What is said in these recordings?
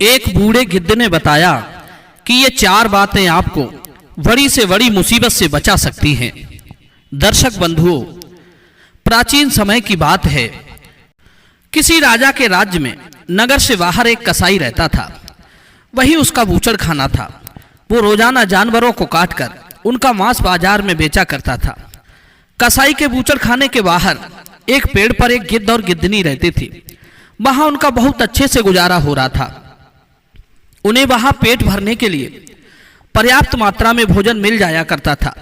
एक बूढ़े गिद्ध ने बताया कि ये 4 बातें आपको बड़ी से बड़ी मुसीबत से बचा सकती हैं। दर्शक बंधुओं, प्राचीन समय की बात है। किसी राजा के राज्य में नगर से बाहर एक कसाई रहता था। वही उसका बूचड़ खाना था। वो रोजाना जानवरों को काटकर उनका मांस बाजार में बेचा करता था। कसाई के बूचड़ खाने के बाहर एक पेड़ पर एक गिद्ध और गिद्धनी रहते थे। वहां उनका बहुत अच्छे से गुजारा हो रहा था। उन्हें वहां पेट भरने के लिए पर्याप्त मात्रा में भोजन मिल जाया करता था।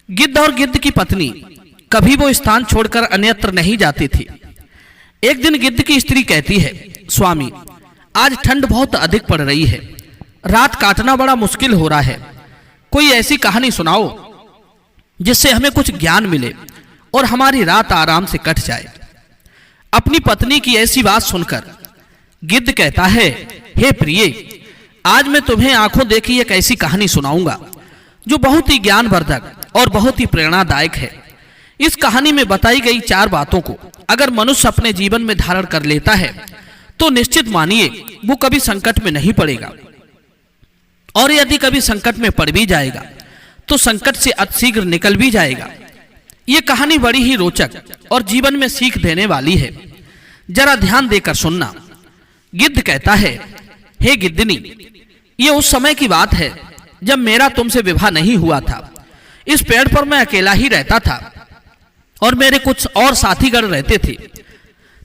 गिद्ध और गिद्ध की पत्नी कभी वो स्थान छोड़कर अन्यत्र नहीं जाती थी। एक दिन गिद्ध की स्त्री कहती है, स्वामी, आज ठंड बहुत अधिक पड़ रही है, रात काटना बड़ा मुश्किल हो रहा है। कोई ऐसी कहानी सुनाओ जिससे हमें कुछ ज्ञान मिले और हमारी रात आराम से कट जाए। अपनी पत्नी की ऐसी बात सुनकर गिद्ध कहता है, हे प्रिय, आज मैं तुम्हें आंखों देखी एक ऐसी कहानी सुनाऊंगा जो बहुत ही ज्ञानवर्धक और बहुत ही प्रेरणादायक है। इस कहानी में बताई गई 4 बातों को अगर मनुष्य अपने जीवन में धारण कर लेता है तो निश्चित मानिए वो कभी संकट में नहीं पड़ेगा, और यदि कभी संकट में पड़ भी जाएगा तो संकट से अतिशीघ्र निकल भी जाएगा। ये कहानी बड़ी ही रोचक और जीवन में सीख देने वाली है। जरा ध्यान देकर सुनना। गिद्ध कहता है, हे गिद्धनी, ये उस समय की बात है जब मेरा तुमसे विवाह नहीं हुआ था। इस पेड़ पर मैं अकेला ही रहता था और मेरे कुछ और साथीगण रहते थे।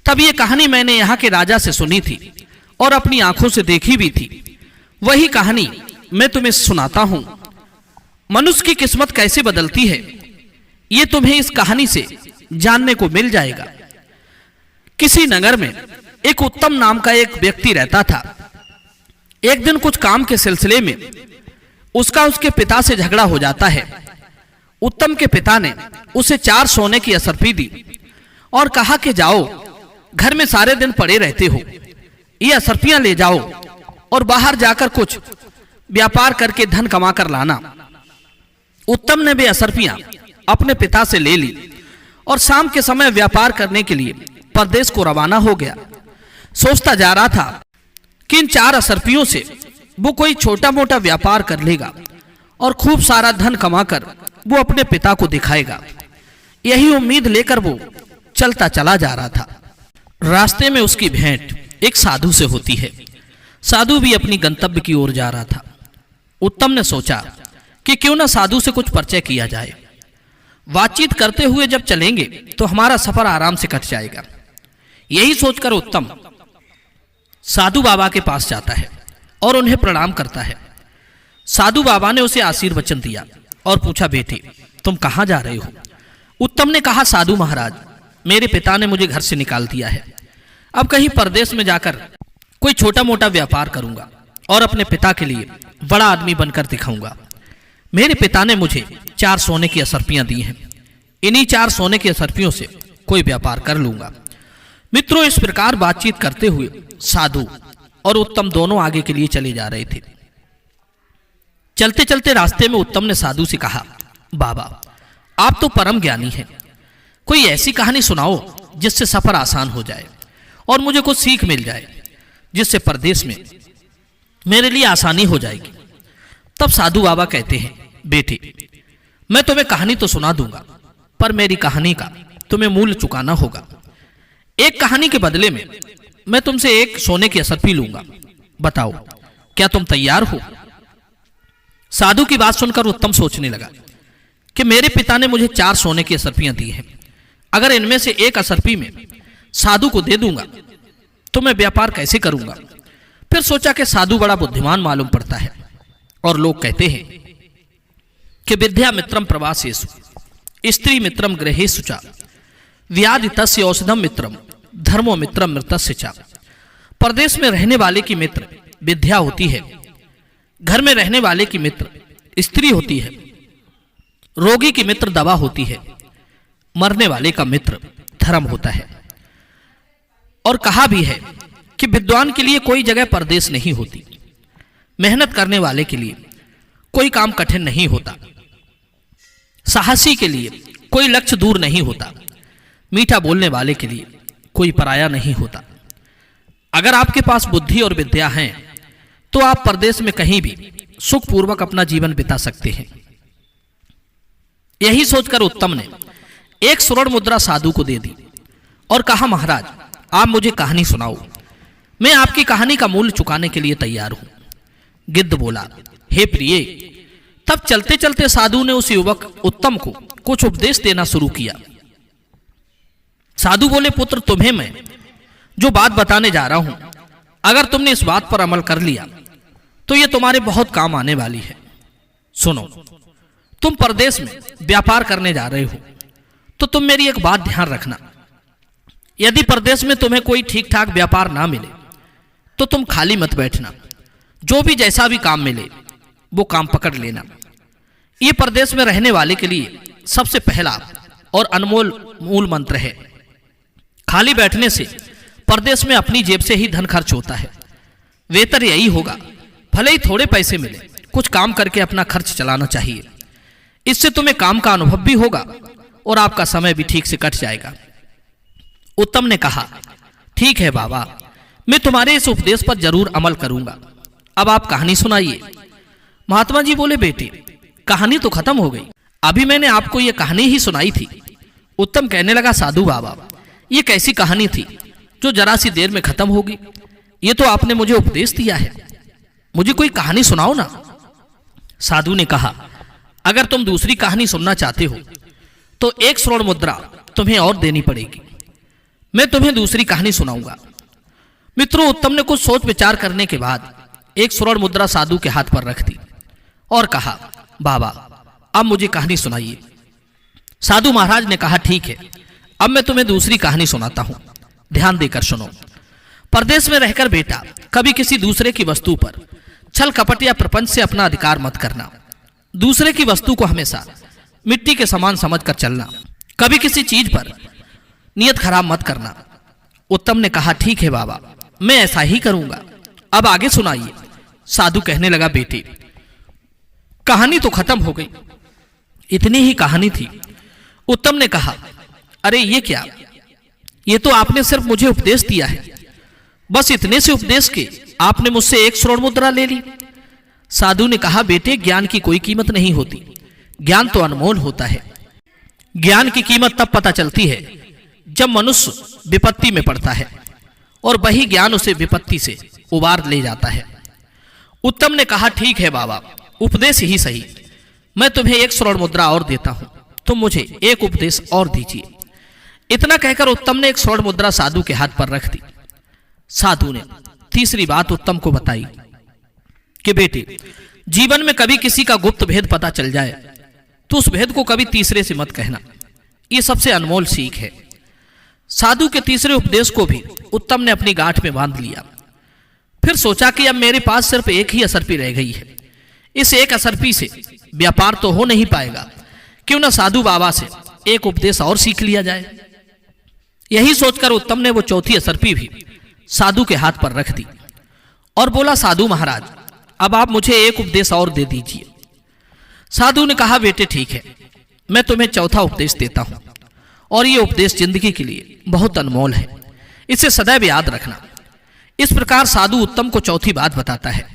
तब ये कहानी मैंने यहाँ के राजा से सुनी थी और अपनी आंखों से देखी भी थी। वही कहानी मैं तुम्हें सुनाता हूं। मनुष्य की किस्मत कैसे बदलती है ये तुम्हें इस कहानी से जानने को मिल जाएगा। किसी नगर में एक उत्तम नाम का एक व्यक्ति रहता था। एक दिन कुछ काम के सिलसिले में उसका उसके पिता से झगड़ा हो जाता है। उत्तम के पिता ने उसे 4 सोने की असरफी दी और कहा कि जाओ, घर में सारे दिन पड़े रहते हो, ये असरफियां ले जाओ और बाहर जाकर कुछ व्यापार करके धन कमा कर लाना। उत्तम ने वे असरफियां अपने पिता से ले ली और शाम के समय व्यापार करने के लिए परदेश को रवाना हो गया। सोचता जा रहा था कि इन 4 असरफियों से वो कोई छोटा मोटा व्यापार कर लेगा और खूब सारा धन कमाकर वो अपने पिता को दिखाएगा। यही उम्मीद लेकर वो चलता चला जा रहा था। रास्ते में उसकी भेंट एक साधु से होती है। साधु भी अपनी गंतव्य की ओर जा रहा था। उत्तम ने सोचा कि क्यों ना साधु से कुछ परिचय किया जाए। बातचीत करते हुए जब चलेंगे तो हमारा सफर आराम से कट जाएगा। यही सोचकर उत्तम साधु बाबा के पास जाता है और उन्हें प्रणाम करता है। साधु बाबा ने उसे आशीर्वचन दिया और पूछा, बेटे, तुम कहां जा रहे हो? उत्तम ने कहा, साधु महाराज, मेरे पिता ने मुझे घर से निकाल दिया है। अब कहीं परदेश में जाकर कोई छोटा मोटा व्यापार करूंगा और अपने पिता के लिए बड़ा आदमी बनकर दिखाऊंगा। मेरे पिता ने मुझे 4 सोने की असरफियां दी हैं। इन्हीं 4 सोने की असरफियों से कोई व्यापार कर लूंगा। मित्रों, इस प्रकार बातचीत करते हुए साधु और उत्तम दोनों आगे के लिए चले जा रहे थे। चलते चलते रास्ते में उत्तम ने साधु से कहा, बाबा, आप तो परम ज्ञानी हैं, कोई ऐसी कहानी सुनाओ जिससे सफर आसान हो जाए और मुझे कुछ सीख मिल जाए, जिससे परदेश में मेरे लिए आसानी हो जाएगी। तब साधु बाबा कहते हैं, बेटे, मैं तुम्हें कहानी तो सुना दूंगा, पर मेरी कहानी का तुम्हें मूल्य चुकाना होगा। एक कहानी के बदले में मैं तुमसे 1 सोने की असरफी लूंगा। बताओ, क्या तुम तैयार हो? साधु की बात सुनकर उत्तम सोचने लगा कि मेरे पिता ने मुझे 4 सोने की असरफियां दी हैं। अगर इनमें से 1 असरफी में साधु को दे दूंगा तो मैं व्यापार कैसे करूंगा? फिर सोचा कि साधु बड़ा बुद्धिमान मालूम पड़ता है और लोग कहते हैं कि विद्या मित्रम प्रवासेषु स्त्री मित्रम गृहेषु च व्याधि तस्य औषधम मित्रम धर्मो मित्रम मृतस्य च। परदेश में रहने वाले की मित्र विद्या होती है, घर में रहने वाले की मित्र स्त्री होती है, रोगी की मित्र दवा होती है, मरने वाले का मित्र धर्म होता है। और कहा भी है कि विद्वान के लिए कोई जगह परदेश नहीं होती, मेहनत करने वाले के लिए कोई काम कठिन नहीं होता, साहसी के लिए कोई लक्ष्य दूर नहीं होता, मीठा बोलने वाले के लिए कोई पराया नहीं होता। अगर आपके पास बुद्धि और विद्या है तो आप परदेश में कहीं भी सुखपूर्वक अपना जीवन बिता सकते हैं। यही सोचकर उत्तम ने एक स्वर्ण मुद्रा साधु को दे दी और कहा, महाराज आप मुझे कहानी सुनाओ, मैं आपकी कहानी का मूल्य चुकाने के लिए तैयार हूं। गिद्ध बोला, हे प्रिय। तब चलते चलते साधु ने उस युवक उत्तम को कुछ उपदेश देना शुरू किया। साधु बोले, पुत्र तुम्हें मैं जो बात बताने जा रहा हूं, अगर तुमने इस बात पर अमल कर लिया तो यह तुम्हारे बहुत काम आने वाली है। सुनो, तुम परदेश में व्यापार करने जा रहे हो तो तुम मेरी एक बात ध्यान रखना। यदि परदेश में तुम्हें कोई ठीक ठाक व्यापार ना मिले तो तुम खाली मत बैठना, जो भी जैसा भी काम मिले वो काम पकड़ लेना। ये परदेश में रहने वाले के लिए सबसे पहला और अनमोल मूल मंत्र है। खाली बैठने से परदेश में अपनी जेब से ही धन खर्च होता है। बेहतर यही होगा, भले ही थोड़े पैसे मिले, कुछ काम करके अपना खर्च चलाना चाहिए। इससे तुम्हें काम का अनुभव भी होगा और आपका समय भी ठीक से कट जाएगा। उत्तम ने कहा, ठीक है बाबा, मैं तुम्हारे इस उपदेश पर जरूर अमल करूंगा। अब आप कहानी सुनाइए। महात्मा जी बोले, बेटे कहानी तो खत्म हो गई, अभी मैंने आपको यह कहानी ही सुनाई थी। उत्तम कहने लगा, साधु बाबा ये कैसी कहानी थी जो जरा सी देर में खत्म होगी? ये तो आपने मुझे उपदेश दिया है, मुझे कोई कहानी सुनाओ ना। साधु ने कहा, अगर तुम दूसरी कहानी सुनना चाहते हो तो एक स्वर्ण मुद्रा तुम्हें और देनी पड़ेगी, मैं तुम्हें दूसरी कहानी सुनाऊंगा। मित्रों, उत्तम ने कुछ सोच विचार करने के बाद एक स्वर्ण मुद्रा साधु के हाथ पर रख दी और कहा, बाबा अब मुझे कहानी सुनाइए। साधु महाराज ने कहा, ठीक है, अब मैं तुम्हें दूसरी कहानी सुनाता हूं, ध्यान देकर सुनो। परदेश में रहकर बेटा कभी किसी दूसरे की वस्तु पर छल कपट या प्रपंच से अपना अधिकार मत करना। दूसरे की वस्तु को हमेशा मिट्टी के समान समझकर चलना। कभी किसी चीज पर नियत खराब मत करना। उत्तम ने कहा, ठीक है बाबा, मैं ऐसा ही करूंगा। अब आगे सुनाइए। साधु कहने लगा, बेटे कहानी तो खत्म हो गई, इतनी ही कहानी थी। उत्तम ने कहा, अरे ये क्या, ये तो आपने सिर्फ मुझे उपदेश दिया है, बस इतने से उपदेश के आपने मुझसे एक स्वर्ण मुद्रा ले ली। साधु ने कहा, बेटे ज्ञान की कोई कीमत नहीं होती, ज्ञान तो अनमोल होता है। ज्ञान की कीमत तब पता चलती है जब मनुष्य विपत्ति में पड़ता है और वही ज्ञान उसे विपत्ति से उबार ले जाता है। उत्तम ने कहा, ठीक है बाबा, उपदेश ही सही, मैं तुम्हें एक स्वर्ण मुद्रा और देता हूं, तुम मुझे एक उपदेश और दीजिए। इतना कहकर उत्तम ने एक स्वर्ण मुद्रा साधु के हाथ पर रख दी। साधु ने तीसरी बात उत्तम को बताई कि बेटे जीवन में कभी किसी का गुप्त भेद पता चल जाए तो उस भेद को कभी तीसरे से मत कहना, यह सबसे अनमोल सीख है। साधु के तीसरे उपदेश को भी उत्तम ने अपनी गांठ में बांध लिया। फिर सोचा कि अब मेरे पास सिर्फ एक ही असरपी रह गई है, इस एक असरपी से व्यापार तो हो नहीं पाएगा, क्यों न साधु बाबा से एक उपदेश और सीख लिया जाए। यही सोचकर उत्तम ने वो चौथी असरपी भी साधु के हाथ पर रख दी और बोला, साधु महाराज अब आप मुझे एक उपदेश और दे दीजिए। साधु ने कहा, बेटे ठीक है, मैं तुम्हें चौथा उपदेश देता हूं और ये उपदेश जिंदगी के लिए बहुत अनमोल है, इसे सदैव याद रखना। इस प्रकार साधु उत्तम को चौथी बात बताता है।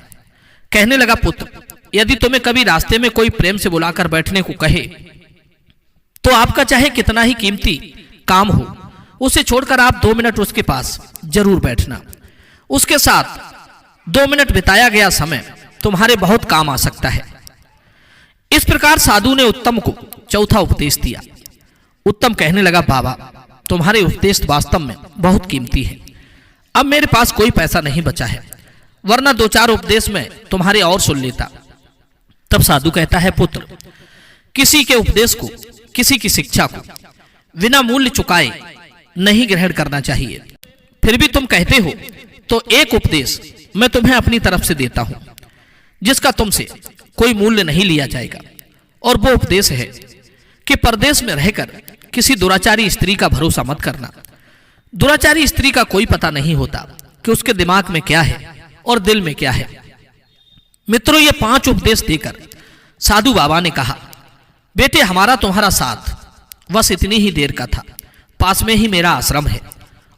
कहने लगा, पुत्र यदि तुम्हें कभी रास्ते में कोई प्रेम से बुलाकर बैठने को कहे तो आपका चाहे कितना ही कीमती काम हो, उसे छोड़कर आप 2 मिनट उसके पास जरूर बैठना। उसके साथ 2 मिनट बिताया गया समय तुम्हारे बहुत काम आ सकता है। इस प्रकार साधु ने उत्तम को चौथा उपदेश दिया। उत्तम कहने लगा, बाबा तुम्हारे उपदेश वास्तव में बहुत कीमती है, अब मेरे पास कोई पैसा नहीं बचा है, वरना 2-4 उपदेश में तुम्हारे और सुन लेता। तब साधु कहता है, पुत्र किसी के उपदेश को, किसी की शिक्षा को बिना मूल्य चुकाए नहीं ग्रहण करना चाहिए। फिर भी तुम कहते हो तो एक उपदेश मैं तुम्हें अपनी तरफ से देता हूं जिसका तुमसे कोई मूल्य नहीं लिया जाएगा, और वो उपदेश है कि परदेश में रहकर किसी दुराचारी स्त्री का भरोसा मत करना। दुराचारी स्त्री का कोई पता नहीं होता कि उसके दिमाग में क्या है और दिल में क्या है। मित्रों, ये 5 उपदेश देकर साधु बाबा ने कहा, बेटे हमारा तुम्हारा साथ बस इतनी ही देर का था, पास में ही मेरा आश्रम है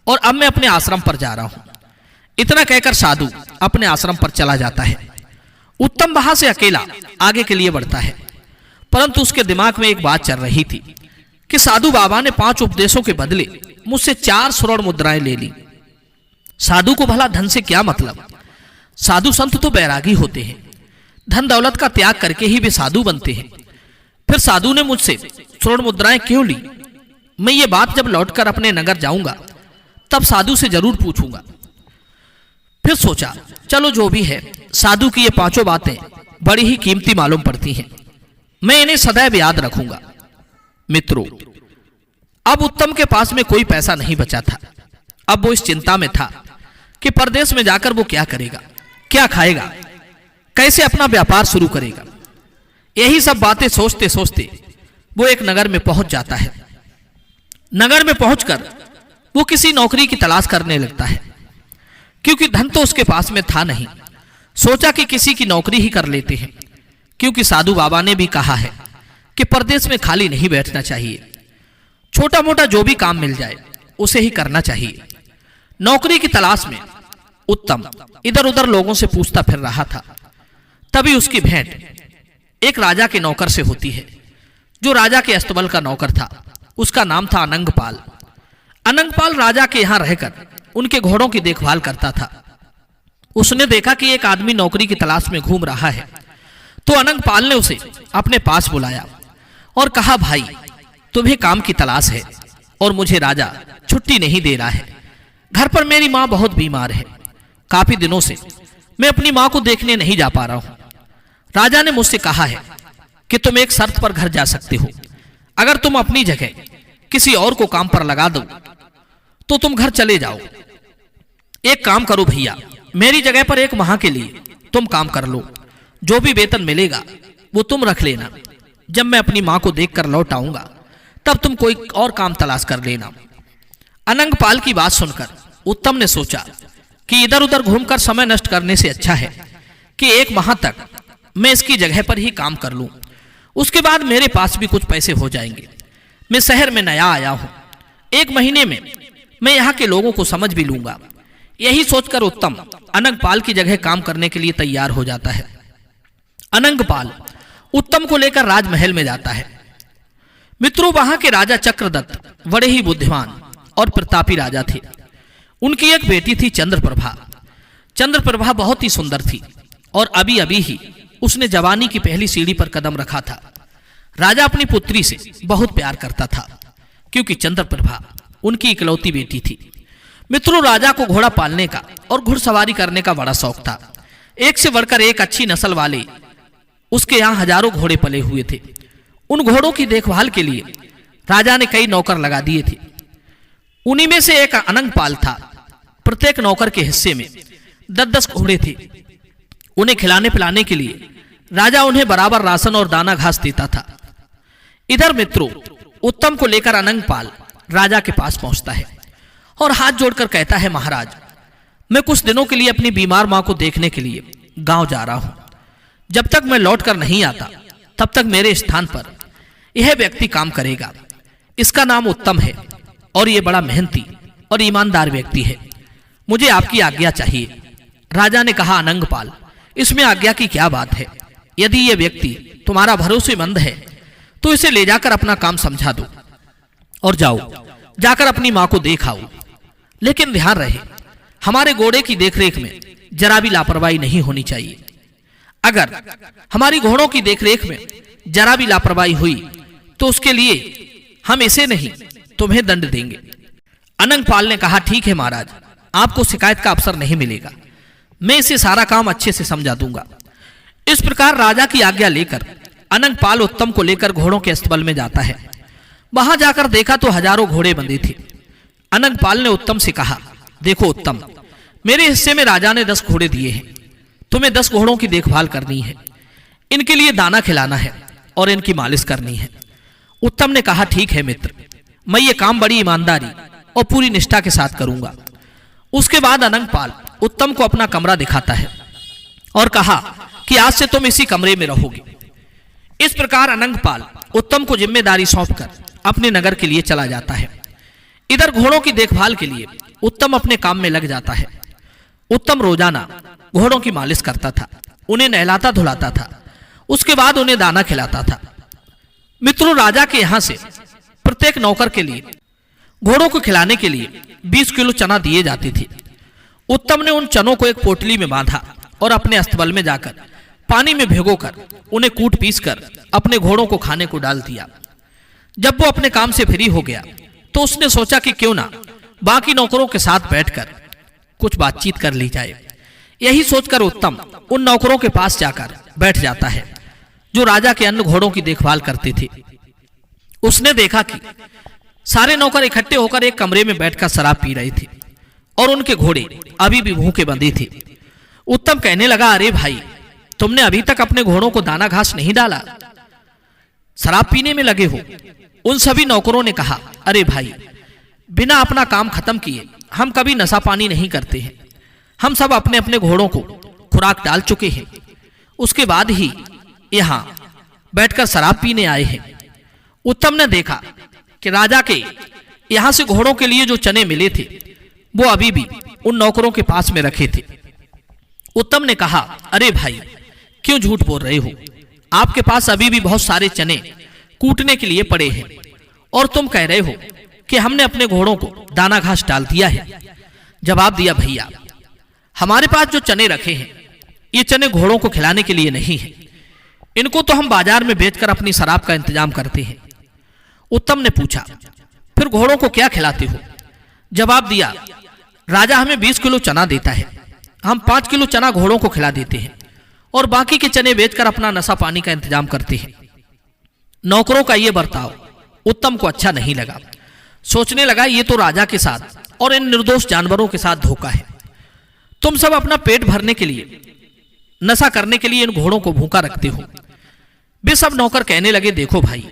और अब मैं अपने आश्रम पर जा रहा हूं। इतना कहकर साधु अपने आश्रम पर चला जाता है। उत्तम वहां से अकेला आगे के लिए बढ़ता है, परंतु उसके दिमाग में एक बात चल रही थी कि साधु बाबा ने 5 उपदेशों के बदले मुझसे 4 स्वर्ण मुद्राएं ले ली। साधु को भला धन से क्या मतलब? साधु संत तो बैरागी होते हैं, धन दौलत का त्याग करके ही वे साधु बनते हैं। फिर साधु ने मुझसे स्वर्ण मुद्राएं क्यों ली? मैं ये बात जब लौटकर अपने नगर जाऊंगा तब साधु से जरूर पूछूंगा। फिर सोचा, चलो जो भी है, साधु की ये 5 बातें बड़ी ही कीमती मालूम पड़ती हैं, मैं इन्हें सदैव याद रखूंगा। मित्रों, अब उत्तम के पास में कोई पैसा नहीं बचा था। अब वो इस चिंता में था कि परदेश में जाकर वो क्या करेगा, क्या खाएगा, कैसे अपना व्यापार शुरू करेगा। यही सब बातें सोचते सोचते वो एक नगर में पहुंच जाता है। नगर में पहुंचकर वो किसी नौकरी की तलाश करने लगता है, क्योंकि धन तो उसके पास में था नहीं। सोचा कि किसी की नौकरी ही कर लेते हैं, क्योंकि साधु बाबा ने भी कहा है कि परदेश में खाली नहीं बैठना चाहिए, छोटा मोटा जो भी काम मिल जाए उसे ही करना चाहिए। नौकरी की तलाश में उत्तम इधर उधर लोगों से पूछता फिर रहा था। तभी उसकी भेंट एक राजा के नौकर से होती है, जो राजा के अस्तबल का नौकर था। उसका नाम था अनंगपाल। अनंगपाल राजा के यहां रहकर उनके घोड़ों की देखभाल करता था। उसने देखा कि एक आदमी नौकरी की तलाश में घूम रहा है, तो अनंगपाल ने उसे अपने पास बुलाया और कहा, भाई तुम्हें काम की तलाश है और मुझे राजा छुट्टी नहीं दे रहा है। घर पर मेरी माँ बहुत बीमार है, काफी दिनों से मैं अपनी माँ को देखने नहीं जा पा रहा हूं। राजा ने मुझसे कहा है कि तुम एक शर्त पर घर जा सकते हो। अगर तुम अपनी जगह किसी और को काम पर लगा दो तो तुम घर चले जाओ। एक काम करो भैया, मेरी जगह पर 1 माह के लिए तुम काम कर लो, जो भी वेतन मिलेगा वो तुम रख लेना। जब मैं अपनी माँ को देखकर लौट आऊंगा तब तुम कोई और काम तलाश कर लेना। अनंगपाल की बात सुनकर उत्तम ने सोचा कि इधर उधर घूमकर समय नष्ट करने से अच्छा है कि 1 माह तक मैं इसकी जगह पर ही काम कर लूं। उसके बाद मेरे पास भी कुछ पैसे हो जाएंगे। मैं शहर में नया आया हूं, 1 महीने में मैं यहाँ के लोगों को समझ भी लूंगा। यही सोचकर उत्तम अनंगपाल की जगह काम करने के लिए तैयार हो जाता है। अनंगपाल उत्तम को लेकर राजमहल में जाता है। मित्रों, वहां के राजा चक्रदत्त बड़े ही बुद्धिमान और प्रतापी राजा थे। उनकी एक बेटी थी चंद्रप्रभा। चंद्रप्रभा बहुत ही सुंदर थी और अभी अभी ही उसने जवानी की पहली सीढ़ी पर कदम रखा था। राजा अपनी पुत्री से बहुत प्यार करता था, क्योंकि चंद्रप्रभा उनकी इकलौती बेटी थी। मित्रों, राजा को घोड़ा पालने का और घुड़सवारी करने का बड़ा शौक था। एक से बढ़कर एक अच्छी नस्ल वाले उसके यहाँ हजारों घोड़े पले हुए थे। उन घोड़ों की देखभाल के लिए राजा ने कई नौकर लगा दिए थे। उन्हीं में से एक अनंगपाल था। प्रत्येक नौकर के हिस्से में 10-10 घोड़े थे। उन्हें खिलाने पिलाने के लिए राजा उन्हें बराबर राशन और दाना घास देता था। इधर मित्रों, उत्तम को लेकर अनंगपाल राजा के पास पहुंचता है और हाथ जोड़कर कहता है, महाराज, मैं कुछ दिनों के लिए अपनी बीमार मां को देखने के लिए गांव जा रहा हूं। जब तक मैं लौटकर नहीं आता तब तक मेरे स्थान पर यह व्यक्ति काम करेगा। इसका नाम उत्तम है और यह बड़ा मेहनती और ईमानदार व्यक्ति है। मुझे आपकी आज्ञा चाहिए। राजा ने कहा, अनंगपाल, इसमें आज्ञा की क्या बात है? यदि यह व्यक्ति तुम्हारा भरोसेमंद है तो इसे ले जाकर अपना काम समझा दो और जाओ, जाकर अपनी मां को देख आओ। लेकिन ध्यान रहे, हमारे घोड़े की देखरेख में जरा भी लापरवाही नहीं होनी चाहिए। अगर हमारी घोड़ों की देखरेख में जरा भी लापरवाही हुई तो उसके लिए हम इसे नहीं तुम्हें दंड देंगे। अनंगपाल ने कहा, ठीक है महाराज, आपको शिकायत का अवसर नहीं मिलेगा। मैं इसे सारा काम अच्छे से समझा दूंगा। इस प्रकार राजा की आज्ञा लेकर अनंगपाल उत्तम को लेकर घोड़ों के अस्तबल में जाता है। वहां जाकर देखा तो हजारों घोड़े बंधे थे। अनंगपाल ने उत्तम से कहा, देखो उत्तम, मेरे हिस्से में राजा ने 10 घोड़े दिए हैं। तुम्हें 10 घोड़ों की देखभाल करनी है, इनके लिए दाना खिलाना है और इनकी मालिश करनी है। उत्तम ने कहा, ठीक है मित्र, मैं ये काम बड़ी ईमानदारी और पूरी निष्ठा के साथ करूंगा। उसके बाद अनंगपाल उत्तम को अपना कमरा दिखाता है और कहा कि आज से तुम इसी कमरे में रहोगे। इस प्रकार अनंगपाल उत्तम को जिम्मेदारी सौंपकर अपने नगर के लिए चला जाता है। इधर घोड़ों की देखभाल के लिए उत्तम अपने काम में लग जाता है। उत्तम रोजाना घोड़ों की मालिश करता था, उन्हें नहलाता धुलाता था, उसके बाद उन्हें दाना खिलाता था। मित्रों, राजा के यहां से प्रत्येक नौकर के लिए घोड़ों को खिलाने के लिए 20 किलो चना दिए जाते थे। उत्तम ने उन चनों को एक पोटली में बांधा और अपने अस्तबल में जाकर पानी में भिगोकर उन्हें कूट पीसकर अपने घोड़ों को खाने को डाल दिया। जब वो अपने काम से फ्री हो गया तो उसने सोचा कि क्यों ना बाकी नौकरों के साथ बैठकर कुछ बातचीत कर ली जाए। यही सोचकर उत्तम उन नौकरों के पास जाकर बैठ जाता है जो राजा के अन्य घोड़ों की देखभाल करते थे। उसने देखा कि सारे नौकर इकट्ठे होकर एक कमरे में बैठकर शराब पी रहे थे और उनके घोड़े अभी भी भूखे बंधे थे। उत्तम कहने लगा, अरे भाई, तुमने अभी तक अपने घोड़ों को दाना घास नहीं डाला, शराब पीने में लगे हो। उन सभी नौकरों ने कहा, अरे भाई, बिना अपना काम खत्म किए हम कभी नशा पानी नहीं करते हैं। हम सब अपने अपने घोड़ों को खुराक डाल चुके हैं, उसके बाद ही यहां बैठकर शराब पीने आए हैं। उत्तम ने देखा कि राजा के यहां से घोड़ों के लिए जो चने मिले थे वो अभी भी उन नौकरों के पास में रखे थे। उत्तम ने कहा, अरे भाई, क्यों झूठ बोल रहे हो? आपके पास अभी भी बहुत सारे चने कूटने के लिए पड़े हैं और तुम कह रहे हो कि हमने अपने घोड़ों को दाना घास डाल दिया है। जवाब दिया, भैया, हमारे पास जो चने रखे हैं ये चने घोड़ों को खिलाने के लिए नहीं है, इनको तो हम बाजार में बेचकर अपनी शराब का इंतजाम करते हैं। उत्तम ने पूछा, फिर घोड़ों को क्या खिलाते हो? जवाब दिया, राजा हमें 20 किलो चना देता है, हम 5 किलो चना घोड़ों को खिला देते हैं और बाकी के चने बेचकर अपना नशा पानी का इंतजाम करते हैं। नौकरों का यह बर्ताव उत्तम को अच्छा नहीं लगा। सोचने लगा, ये तो राजा के साथ और इन निर्दोष जानवरों के साथ धोखा है। तुम सब अपना पेट भरने के लिए, नशा करने के लिए इन घोड़ों को भूखा रखते हो। वे सब नौकर कहने लगे, देखो भाई,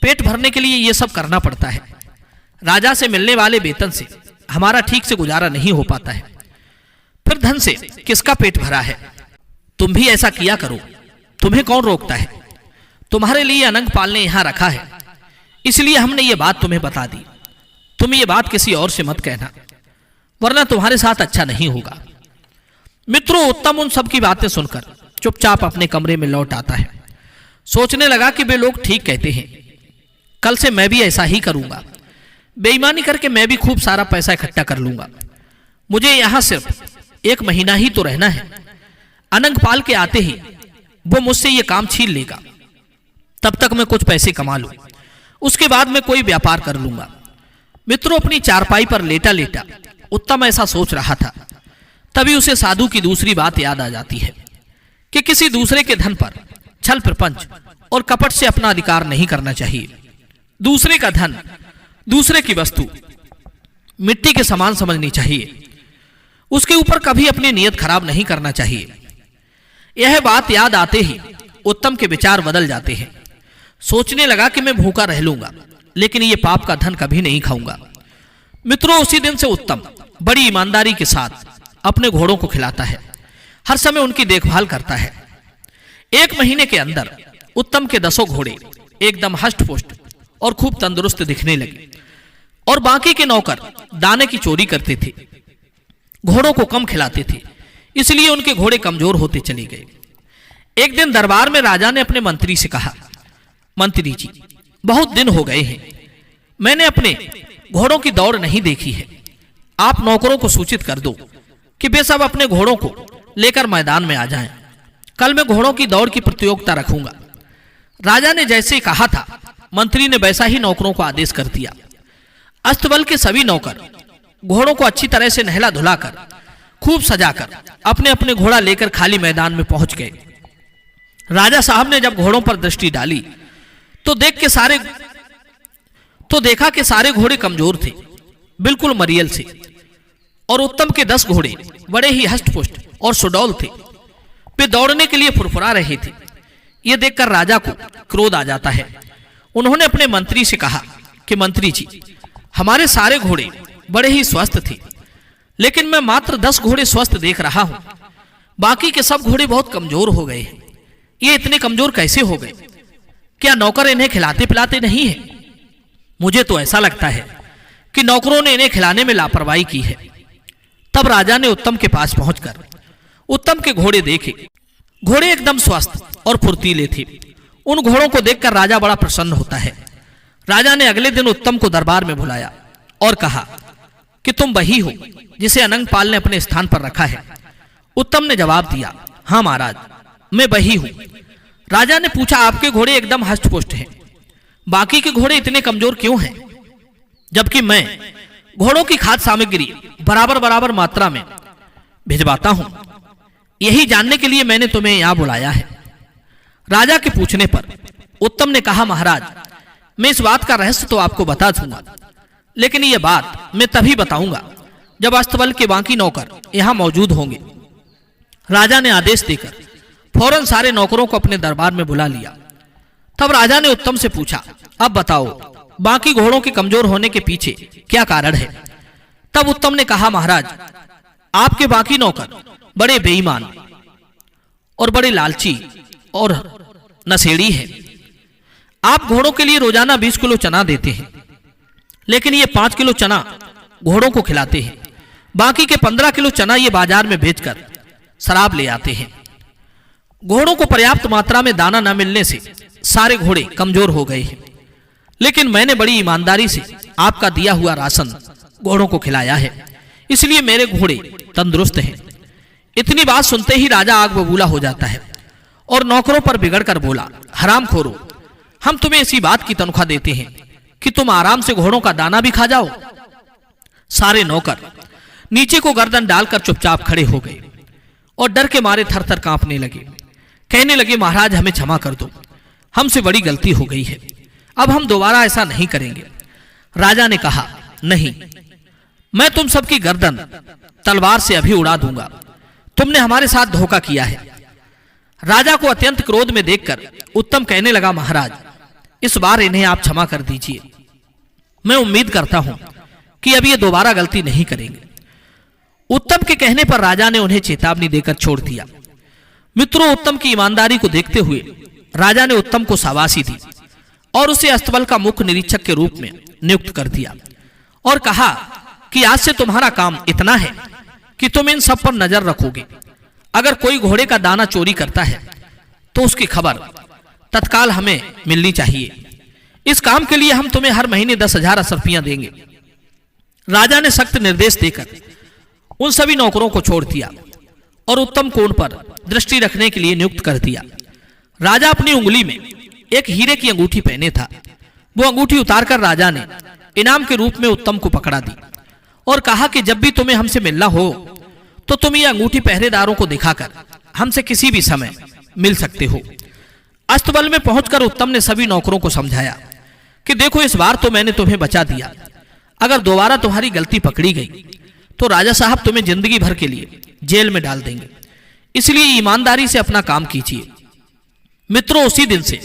पेट भरने के लिए ये सब करना पड़ता है। राजा से मिलने वाले वेतन से हमारा ठीक से गुजारा नहीं हो पाता है, फिर धन से किसका पेट भरा है? तुम भी ऐसा किया करो, तुम्हें कौन रोकता है? तुम्हारे लिए अनंगपाल ने यहां रखा है, इसलिए हमने ये बात तुम्हें बता दी। तुम ये बात किसी और से मत कहना, वरना तुम्हारे साथ अच्छा नहीं होगा। मित्रों, उत्तम उन सब की बातें सुनकर चुपचाप अपने कमरे में लौट आता है। सोचने लगा कि वे लोग ठीक कहते हैं, कल से मैं भी ऐसा ही करूंगा। बेईमानी करके मैं भी खूब सारा पैसा इकट्ठा कर लूंगा। मुझे यहां सिर्फ 1 महीना ही तो रहना है। अनंगपाल के आते ही वो मुझसे ये काम छीन लेगा, तब तक मैं कुछ पैसे कमा लूं, उसके बाद मैं कोई व्यापार कर लूंगा। मित्रों, अपनी चारपाई पर लेटा लेटा उत्तम ऐसा सोच रहा था, तभी उसे साधु की दूसरी बात याद आ जाती है कि किसी दूसरे के धन पर छल प्रपंच और कपट से अपना अधिकार नहीं करना चाहिए। दूसरे का धन, दूसरे की वस्तु मिट्टी के समान समझनी चाहिए, उसके ऊपर कभी अपनी नीयत खराब नहीं करना चाहिए। यह बात याद आते ही उत्तम के विचार बदल जाते हैं। सोचने लगा कि मैं भूखा रह लूंगा, लेकिन ये पाप का धन कभी नहीं खाऊंगा। मित्रों, उसी दिन से उत्तम बड़ी ईमानदारी के साथ अपने घोड़ों को खिलाता है, हर समय उनकी देखभाल करता है। 1 महीने के अंदर उत्तम के 10 घोड़े एकदम हष्ट पुष्ट और खूब तंदुरुस्त दिखने लगे और बाकी के नौकर दाने की चोरी करते थे, घोड़ों को कम खिलाते थे, इसलिए उनके घोड़े कमजोर होते चले गए। एक दिन दरबार में राजा ने अपने मंत्री से कहा, मंत्री जी, बहुत दिन हो गए हैं, मैंने अपने घोड़ों की दौड़ नहीं देखी है। आप नौकरों को सूचित कर दो कि वे सब अपने घोड़ों को लेकर मैदान में आ जाएं। कल मैं घोड़ों की दौड़ की प्रतियोगिता रखूंगा। राजा ने जैसे कहा था, मंत्री ने वैसा ही नौकरों को आदेश कर दिया। अस्तबल के सभी नौकर घोड़ों को अच्छी तरह से नहला धुलाकर, खूब सजाकर अपने अपने घोड़ा लेकर खाली मैदान में पहुंच गए। राजा साहब ने जब घोड़ों पर दृष्टि डाली तो देखा कि सारे घोड़े कमजोर थे, बिल्कुल मरियल से, और उत्तम के 10 घोड़े बड़े ही हष्टपुष्ट और सुडौल थे। वे दौड़ने के लिए फुरफुरा रहे थे। यह देखकर राजा को क्रोध आ जाता है। उन्होंने अपने मंत्री से कहा कि मंत्री जी, हमारे सारे घोड़े बड़े ही स्वस्थ थे, लेकिन मैं मात्र 10 घोड़े स्वस्थ देख रहा हूं, बाकी के सब घोड़े बहुत कमजोर हो गए हैं। ये इतने कमजोर कैसे हो गए? क्या नौकर इन्हें खिलाते पिलाते नहीं है? मुझे तो ऐसा लगता है कि नौकरों ने इन्हें खिलाने में लापरवाही की है। तब राजा ने उत्तम के पास पहुंचकर उत्तम के घोड़े देखे। घोड़े एकदम स्वस्थ और फुर्तीले थे। उन घोड़ों को देखकर राजा बड़ा प्रसन्न होता है। राजा ने अगले दिन उत्तम को दरबार में बुलाया और कहा कि तुम वही हो जिसे अनंगपाल ने अपने स्थान पर रखा है। उत्तम ने जवाब दिया, हाँ महाराज, मैं वही हूं। राजा ने पूछा, आपके घोड़े एकदम हष्टपुष्ट हैं, बाकी के घोड़े इतने कमजोर क्यों हैं, जबकि मैं घोड़ों की खाद्य सामग्री बराबर बराबर मात्रा में भिजवाता हूं। यही जानने के लिए मैंने तुम्हें यहां बुलाया है। राजा के पूछने पर उत्तम ने कहा, महाराज, मैं इस बात का रहस्य तो आपको बता दूंगा, लेकिन यह बात मैं तभी बताऊंगा जब अस्तबल के बाकी नौकर यहां मौजूद होंगे। राजा ने आदेश देकर फौरन सारे नौकरों को अपने दरबार में बुला लिया। तब राजा ने उत्तम से पूछा, अब बताओ बाकी घोड़ों के कमजोर होने के पीछे क्या कारण है। तब उत्तम ने कहा, महाराज, आपके बाकी नौकर बड़े बेईमान और बड़े लालची और नशेड़ी हैं। आप घोड़ों के लिए रोजाना 20 किलो चना देते हैं, लेकिन ये 5 किलो चना घोड़ों को खिलाते हैं। बाकी के 15 किलो चना ये बाजार में बेचकर शराब ले आते हैं। घोड़ों को पर्याप्त मात्रा में दाना न मिलने से सारे घोड़े कमजोर हो गए हैं, लेकिन मैंने बड़ी ईमानदारी से आपका दिया हुआ राशन घोड़ों को खिलाया है, इसलिए मेरे घोड़े तंदुरुस्त हैं। इतनी बात सुनते ही राजा आग बबूला हो जाता है और नौकरों पर बिगड़कर बोला, हरामखोरो, हम तुम्हें इसी बात की तनख्वाह देते हैं कि तुम आराम से घोड़ों का दाना भी खा जाओ। सारे नौकर नीचे को गर्दन डालकर चुपचाप खड़े हो गए और डर के मारे थर थर कांपने लगे। कहने लगे, महाराज, हमें क्षमा कर दो, हमसे बड़ी गलती हो गई है, अब हम दोबारा ऐसा नहीं करेंगे। राजा ने कहा, नहीं, मैं तुम सबकी गर्दन तलवार से अभी उड़ा दूंगा। तुमने हमारे साथ धोखा किया है। राजा को अत्यंत क्रोध में देखकर उत्तम कहने लगा, महाराज, इस बार इन्हें आप क्षमा कर दीजिए। मैं उम्मीद करता हूं कि अब ये दोबारा गलती नहीं करेंगे। उत्तम के कहने पर राजा ने उन्हें चेतावनी देकर छोड़ दिया। मित्रों, उत्तम की ईमानदारी को देखते हुए राजा ने उत्तम को शाबाशी दी और उसे अस्तबल का मुख्य निरीक्षक के रूप में नियुक्त कर दिया और कहा कि आज से तुम्हारा काम इतना है कि तुम इन सब पर नजर रखोगे। अगर कोई घोड़े का दाना चोरी करता है तो उसकी खबर तत्काल हमें मिलनी चाहिए। इस काम के लिए हम तुम्हें हर महीने 10,000 असरफियां देंगे। राजा ने सख्त निर्देश देकर उन सभी नौकरों को छोड़ दिया और उत्तम को उन पर दृष्टि रखने के लिए नियुक्त कर दिया। राजा अपनी उंगली में एक हीरे की अंगूठी पहने था। वो अंगूठी उतारकर राजा ने इनाम के रूप में उत्तम को पकड़ा दी और कहा कि जब भी तुम्हें हमसे मिलना हो तो तुम ये अंगूठी पहरेदारों को दिखाकर हमसे किसी भी समय मिल सकते हो। अस्तबल में पहुंचकर उत्तम ने सभी नौकरों को समझाया कि देखो, इस बार तो मैंने तुम्हें बचा दिया, अगर दोबारा तुम्हारी गलती पकड़ी गई तो राजा साहब तुम्हें जिंदगी भर के लिए जेल में डाल देंगे, इसलिए ईमानदारी से अपना काम कीजिए। मित्रों, उसी दिन से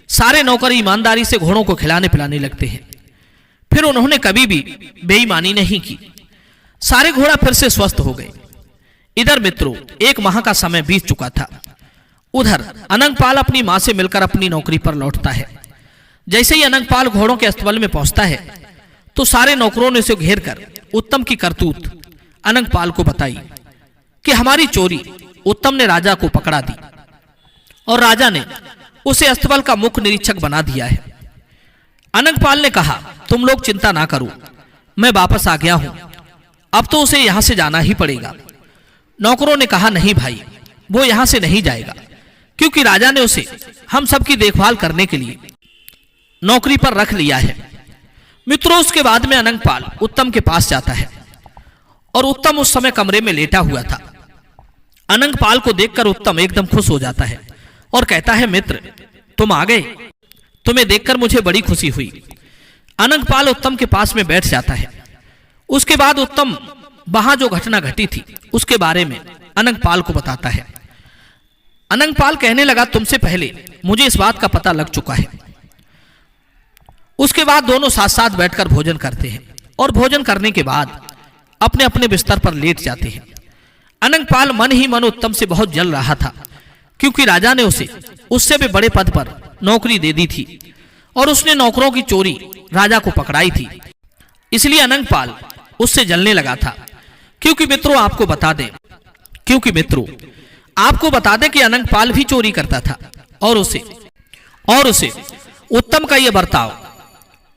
सारे नौकर ईमानदारी से घोड़ों को खिलाने पिलाने लगते हैं। फिर उन्होंने कभी भी बेईमानी नहीं की। सारे घोड़ा फिर से स्वस्थ हो गए। इधर मित्रों, 1 माह का समय बीत चुका था। उधर अनंगपाल अपनी मां से मिलकर अपनी नौकरी पर लौटता है। जैसे ही अनंगपाल घोड़ों के अस्तबल में पहुंचता है तो सारे नौकरों ने उसे घेर कर उत्तम की करतूत अनंगपाल को बताई कि हमारी चोरी उत्तम ने राजा को पकड़ा दी और राजा ने उसे अस्तबल का मुख्य निरीक्षक बना दिया है। अनंगपाल ने कहा, तुम लोग चिंता ना करो, मैं वापस आ गया हूं, अब तो उसे यहां से जाना ही पड़ेगा। नौकरों ने कहा, नहीं भाई, वो यहां से नहीं जाएगा, क्योंकि राजा ने उसे हम सबकी देखभाल करने के लिए नौकरी पर रख लिया है। मित्रों, उसके बाद में अनंगपाल उत्तम के पास जाता है और उत्तम उस समय कमरे में लेटा हुआ था। अनंगपाल को देखकर उत्तम एकदम खुश हो जाता है और कहता है, मित्र, तुम आ गए, तुम्हें देखकर मुझे बड़ी खुशी हुई। अनंगपाल उत्तम के पास में बैठ जाता है। उसके बाद उत्तम वहां जो घटना घटी थी उसके बारे में अनंगपाल को बताता है। अनंगपाल कहने लगा, तुमसे पहले मुझे इस बात का पता लग चुका है। उसके बाद दोनों साथ साथ बैठकर भोजन करते हैं और भोजन करने के बाद अपने अपने बिस्तर पर लेट जाते हैं। अनंगपाल मन ही मन उत्तम से बहुत जल रहा था, क्योंकि राजा ने उसे उससे भी बड़े पद पर नौकरी दे दी थी और उसने नौकरों की चोरी राजा को पकड़ाई थी। इसलिए अनंगपाल उससे जलने लगा था क्योंकि मित्रों आपको बता दें कि अनंगपाल भी चोरी करता था और उसे उत्तम का यह बर्ताव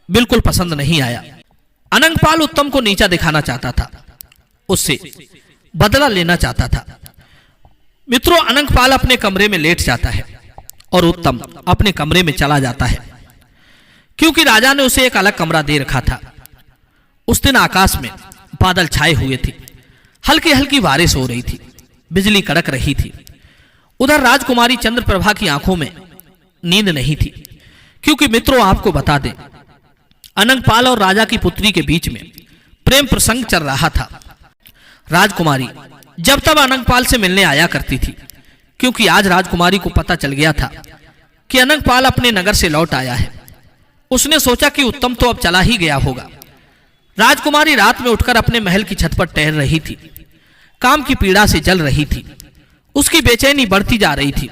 बिल्कुल पसंद नहीं आया। अनंगपाल उत्तम को नीचा दिखाना चाहता था, उससे बदला लेना चाहता था। मित्रों, अनंगपाल अपने कमरे में लेट जाता है और उत्तम अपने कमरे में चला जाता है, क्योंकि राजा ने उसे एक अलग कमरा दे रखा था। उस दिन आकाश में बादल छाए हुए थे, हल्की हल्की बारिश हो रही थी, बिजली कड़क रही थी। उधर राजकुमारी चंद्रप्रभा की आंखों में नींद नहीं थी, क्योंकि मित्रों आपको बता दें, अनंगपाल और राजा की पुत्री के बीच में प्रेम प्रसंग चल रहा था। राजकुमारी जब तब अनंगपाल से मिलने आया करती थी, क्योंकि आज राजकुमारी को पता चल गया था कि अनंगपाल अपने नगर से लौट आया है। उसने सोचा कि उत्तम तो अब चला ही गया होगा। राजकुमारी रात में उठकर अपने महल की छत पर टहल रही थी, काम की पीड़ा से जल रही थी, उसकी बेचैनी बढ़ती जा रही थी।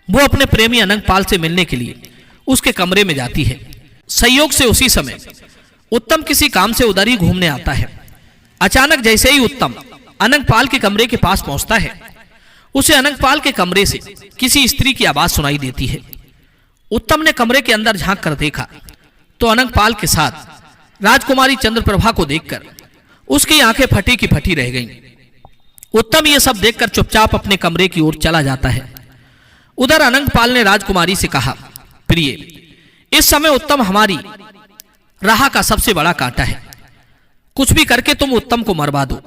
वो अपने प्रेमी अनंगपाल से मिलने के लिए उसके कमरे में जाती है। संयोग से उसी समय उत्तम किसी काम से उधर ही घूमने आता है। अचानक जैसे ही उत्तम अनंगपाल के कमरे के पास पहुंचता है, उसे अनंगपाल के कमरे से किसी स्त्री की आवाज सुनाई देती है। उत्तम ने कमरे के अंदर झांक कर देखा तो अनंगपाल के साथ राजकुमारी चंद्रप्रभा को देखकर उसकी आंखें फटी की फटी रह गईं। उत्तम ये सब देखकर चुपचाप अपने कमरे की ओर चला जाता है। उधर अनंगपाल ने राजकुमारी से कहा, प्रिय, इस समय उत्तम हमारी राह का सबसे बड़ा कांटा है। कुछ भी करके तुम उत्तम को मरवा दो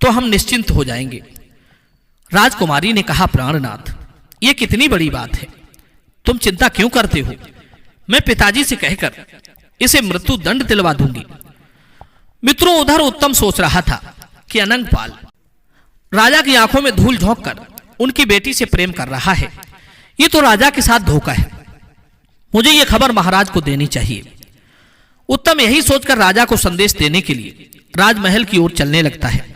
तो हम निश्चिंत हो जाएंगे। राजकुमारी ने कहा, प्राणनाथ, यह कितनी बड़ी बात है, तुम चिंता क्यों करते हो? मैं पिताजी से कहकर इसे मृत्यु दंड दिलवा दूंगी। मित्रों, उधर उत्तम सोच रहा था कि अनंगपाल राजा की आंखों में धूल झोंककर उनकी बेटी से प्रेम कर रहा है। ये तो राजा के साथ धोखा है, मुझे यह खबर महाराज को देनी चाहिए। उत्तम यही सोचकर राजा को संदेश देने के लिए राजमहल की ओर चलने लगता है।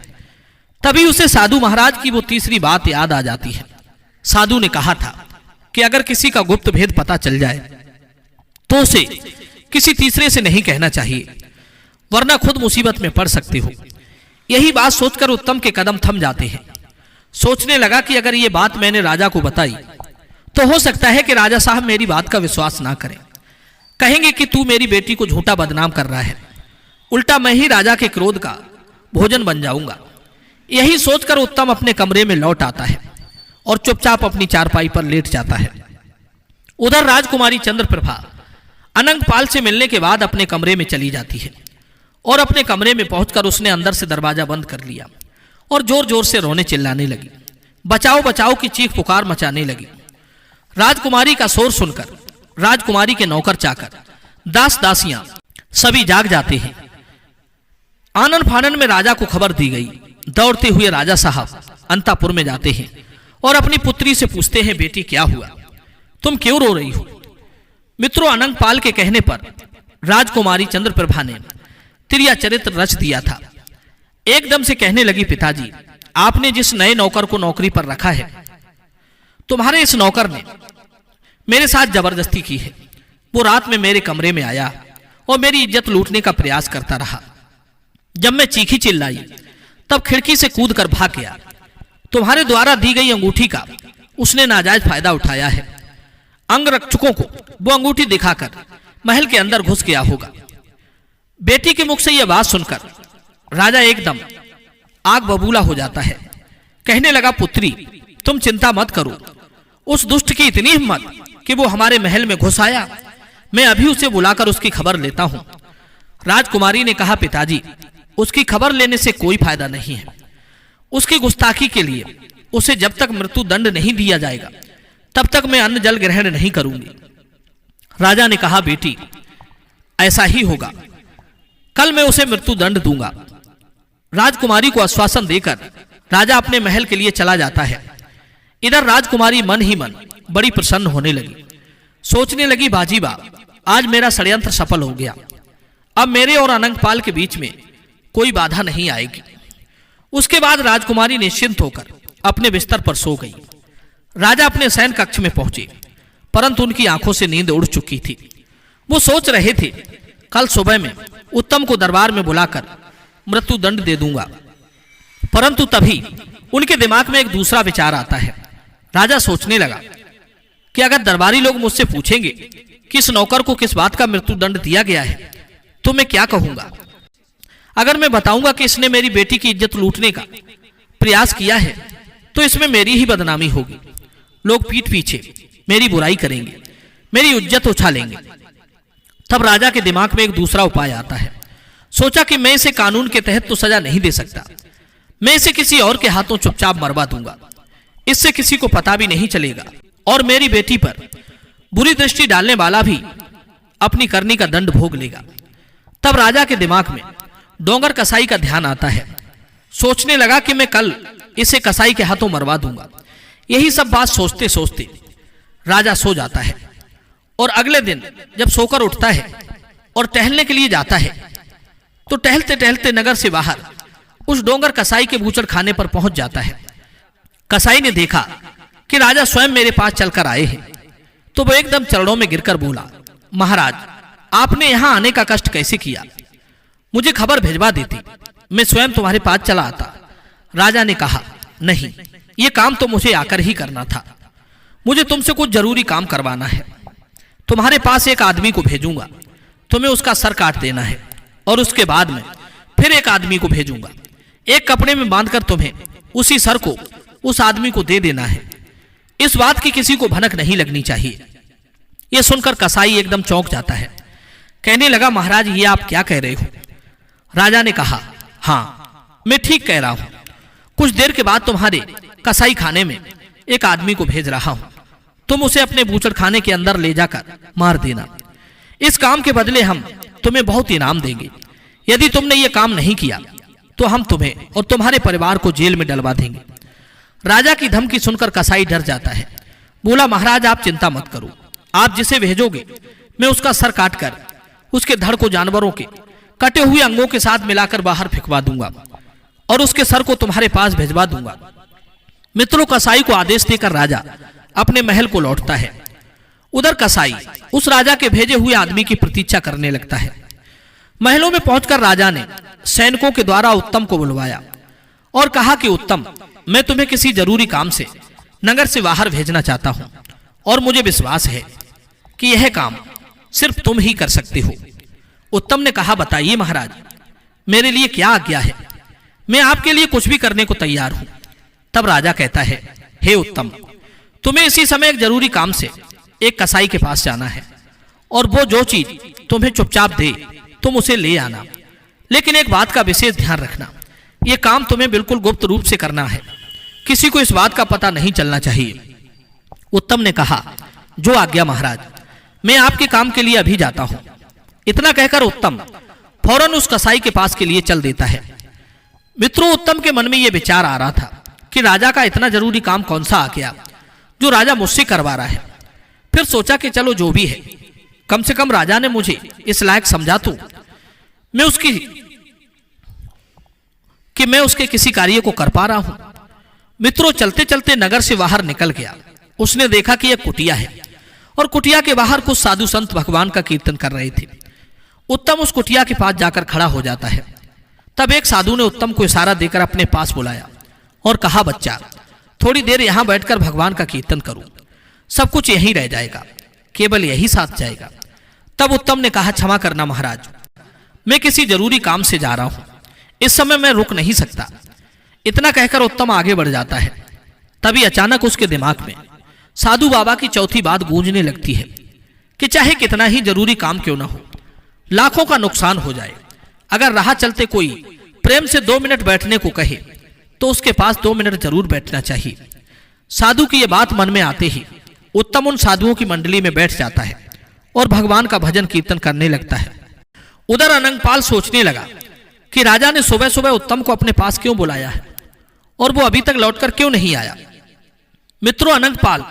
तभी उसे साधु महाराज की वो तीसरी बात याद आ जाती है। साधु ने कहा था कि अगर किसी का गुप्त भेद पता चल जाए तो उसे किसी तीसरे से नहीं कहना चाहिए, वरना खुद मुसीबत में पड़ सकते हो। यही बात सोचकर उत्तम के कदम थम जाते हैं। सोचने लगा कि अगर ये बात मैंने राजा को बताई तो हो सकता है कि राजा साहब मेरी बात का विश्वास ना करें, कहेंगे कि तू मेरी बेटी को झूठा बदनाम कर रहा है, उल्टा मैं ही राजा के क्रोध का भोजन बन जाऊंगा। यही सोचकर उत्तम अपने कमरे में लौट आता है और चुपचाप अपनी चारपाई पर लेट जाता है। उधर राजकुमारी चंद्रप्रभा अनंगपाल से मिलने के बाद अपने कमरे में चली जाती है और अपने कमरे में पहुंचकर उसने अंदर से दरवाजा बंद कर लिया और जोर जोर से रोने चिल्लाने लगी, बचाओ बचाओ की चीख पुकार मचाने लगी। राजकुमारी का शोर सुनकर राजकुमारी के नौकर चाकर, दास दासियां सभी जाग जाते हैं। आनन फानन में राजा को खबर दी गई। दौड़ते हुए राजा साहब अंतापुर में जाते हैं और अपनी पुत्री से पूछते हैं, बेटी क्या हुआ, तुम क्यों रो रही हो? मित्रों, अनंगपाल के कहने पर राजकुमारी चंद्रप्रभा ने तिरिया चरित्र रच दिया था। एकदम से कहने लगी, पिताजी, आपने जिस नए नौकर को नौकरी पर रखा है, तुम्हारे इस नौकर ने मेरे साथ जबरदस्ती की है। वो रात में मेरे कमरे में आया और मेरी इज्जत लूटने का प्रयास करता रहा। जब मैं चीखी चिल्लाई तब खिड़की से कूदकर भाग गया। तुम्हारे द्वारा दी गई अंगूठी का उसने नाजायज फायदा उठाया है। अंगरक्षकों को वो अंगूठी दिखाकर महल के अंदर घुस गया होगा। बेटी के मुख से यह बात सुनकर राजा एकदम आग बबूला हो जाता है। कहने लगा, पुत्री, तुम चिंता मत करो, उस दुष्ट की इतनी हिम्मत कि वो हमारे महल में घुस आया। मैं अभी उसे बुलाकर उसकी खबर लेता हूं। राजकुमारी ने कहा, पिताजी, उसकी खबर लेने से कोई फायदा नहीं है। उसकी गुस्ताखी के लिए उसे जब तक मृत्यु दंड नहीं दिया जाएगा तब तक मैं अन्न जल ग्रहण नहीं करूंगी। राजा ने कहा, बेटी, ऐसा ही होगा, कल मैं उसे मृत्यु दंड दूंगा। राजकुमारी को आश्वासन देकर राजा अपने महल के लिए चला जाता है। इधर राजकुमारी मन ही मन बड़ी प्रसन्न होने लगी। सोचने लगी, बाजीबा, आज मेरा षड्यंत्र सफल हो गया। अब मेरे और अनंगपाल के बीच में कोई बाधा नहीं आएगी। उसके बाद राजकुमारी निश्चिंत होकर अपने बिस्तर पर सो गई। राजा अपने शयन कक्ष में पहुंचे, परंतु उनकी आंखों से नींद उड़ चुकी थी। वो सोच रहे थे, कल सुबह में उत्तम को दरबार में बुलाकर मृत्यु दंड दे दूंगा। परंतु तभी उनके दिमाग में एक दूसरा विचार आता है। राजा सोचने लगा कि अगर दरबारी लोग मुझसे पूछेंगे कि इस नौकर को किस बात का मृत्युदंड दिया गया है तो मैं क्या कहूंगा। अगर मैं बताऊंगा कि इसने मेरी बेटी की इज्जत लूटने का प्रयास किया है तो इसमें मेरी ही बदनामी होगी। लोग पीठ पीछे मेरी बुराई करेंगे, मेरी इज्जत उछालेंगे। तब राजा के दिमाग में एक दूसरा उपाय आता है। सोचा कि मैं इसे कानून के तहत तो सजा नहीं दे सकता, मैं इसे किसी और के हाथों चुपचाप मरवा दूंगा, इससे किसी को पता भी नहीं चलेगा और मेरी बेटी पर बुरी दृष्टि डालने वाला भी अपनी करनी का दंड भोग लेगा। तब राजा के दिमाग में डोंगर कसाई का ध्यान आता है। सोचने लगा कि मैं कल इसे कसाई के हाथों मरवा दूंगा। यही सब बात सोचते सोचते राजा सो जाता है और अगले दिन जब सोकर उठता है और टहलने के लिए जाता है तो टहलते टहलते नगर से बाहर उस डोंगर कसाई के बूचड़ खाने पर पहुंच जाता है। कसाई ने देखा कि राजा स्वयं मेरे पास चलकर आए हैं तो वो एकदम चरणों में गिरकर बोला, महाराज आपने यहां आने का कष्ट कैसे किया? मुझे खबर भिजवा देती, मैं स्वयं तुम्हारे पास चला आता। राजा ने कहा, नहीं, ये काम तो मुझे आकर ही करना था। मुझे तुमसे कुछ जरूरी काम करवाना है। तुम्हारे पास एक आदमी को भेजूंगा, तुम्हें उसका सर काट देना है और उसके बाद में फिर एक आदमी को भेजूंगा। एक कपड़े में बांधकर तुम्हें उसी सर को उस आदमी को दे देना है। इस बात की किसी को भनक नहीं लगनी चाहिए। यह सुनकर कसाई एकदम चौंक जाता है। कहने लगा, महाराज ये आप क्या कह रहे हो? राजा ने कहा, हाँ मैं ठीक कह रहा हूं। कुछ देर के बाद तुम्हारे कसाई खाने में एक आदमी को भेज रहा हूं। तुम उसे अपने बूचड़ खाने के अंदर ले जाकर मार देना। इस काम के बदले हम तुम्हें बहुत इनाम देंगे। यदि तुमने ये काम नहीं किया तो हम तुम्हें और तुम्हारे परिवार को जेल में डलवा देंगे। राजा की धमकी सुनकर कसाई डर जाता है। बोला, महाराज आप चिंता मत करो, आप जिसे भेजोगे मैं उसका सर काटकर उसके धड़ को जानवरों के कटे हुए अंगों के साथ मिलाकर बाहर फेंकवा दूंगा और उसके सर को तुम्हारे पास भेजवा दूंगा। मित्रों, कसाई को आदेश देकर राजा अपने महल को लौटता है। उधर कसाई उस राजा के भेजे हुए आदमी की प्रतीक्षा करने लगता है। महलों में पहुंचकर राजा ने सैनिकों के द्वारा उत्तम को बुलवाया और कहा कि उत्तम, मैं तुम्हें किसी जरूरी काम से नगर से बाहर भेजना चाहता हूं और मुझे विश्वास है कि यह काम सिर्फ तुम ही कर सकते हो। उत्तम ने कहा, बताइए महाराज, मेरे लिए क्या आज्ञा है? मैं आपके लिए कुछ भी करने को तैयार हूं। तब राजा कहता है, हे उत्तम, तुम्हें इसी समय एक जरूरी काम से एक कसाई के पास जाना है और वो जो चीज तुम्हें चुपचाप दे तुम उसे ले आना। लेकिन एक बात का विशेष ध्यान रखना, यह काम तुम्हें बिल्कुल गुप्त रूप से करना है, किसी को इस बात का पता नहीं चलना चाहिए। उत्तम ने कहा, जो आज्ञा महाराज, मैं आपके काम के लिए अभी जाता हूं। इतना कहकर उत्तम फौरन उस कसाई के पास के लिए चल देता है। मित्रों, उत्तम के मन में यह विचार आ रहा था कि राजा का इतना जरूरी काम कौन सा आ गया जो राजा मुझसे करवा रहा है। फिर सोचा कि चलो जो भी है, कम से कम राजा ने मुझे इस लायक समझा तो मैं उसके किसी कार्य को कर पा रहा हूं। मित्रों, चलते चलते नगर से बाहर निकल गया। उसने देखा कि यह कुटिया है और कुटिया के बाहर कुछ साधु संत भगवान का कीर्तन कर रहे थे। उत्तम उस कुटिया के पास जाकर खड़ा हो जाता है। तब एक साधु ने उत्तम को इशारा देकर अपने पास बुलाया और कहा, बच्चा, थोड़ी देर यहां बैठकर भगवान का कीर्तन करो, सब कुछ यहीं रह जाएगा, केवल यही साथ जाएगा। तब उत्तम ने कहा, क्षमा करना महाराज, मैं किसी जरूरी काम से जा रहा हूं, इस समय मैं रुक नहीं सकता। इतना कहकर उत्तम आगे बढ़ जाता है। तभी अचानक उसके दिमाग में साधु बाबा की चौथी बात गूंजने लगती है कि चाहे कितना ही जरूरी काम क्यों ना हो, लाखों का नुकसान हो जाए, अगर राह चलते कोई प्रेम से 2 मिनट बैठने को कहे तो उसके पास 2 मिनट जरूर बैठना चाहिए। साधु की यह बात मन में आते ही उत्तम उन साधुओं की मंडली में बैठ जाता है और भगवान का भजन कीर्तन करने लगता है। उधर अनंगपाल सोचने लगा कि राजा ने सुबह सुबह उत्तम को अपने पास क्यों बुलाया है और वो अभी तक लौटकर क्यों नहीं आया। मित्रों, अनंगपाल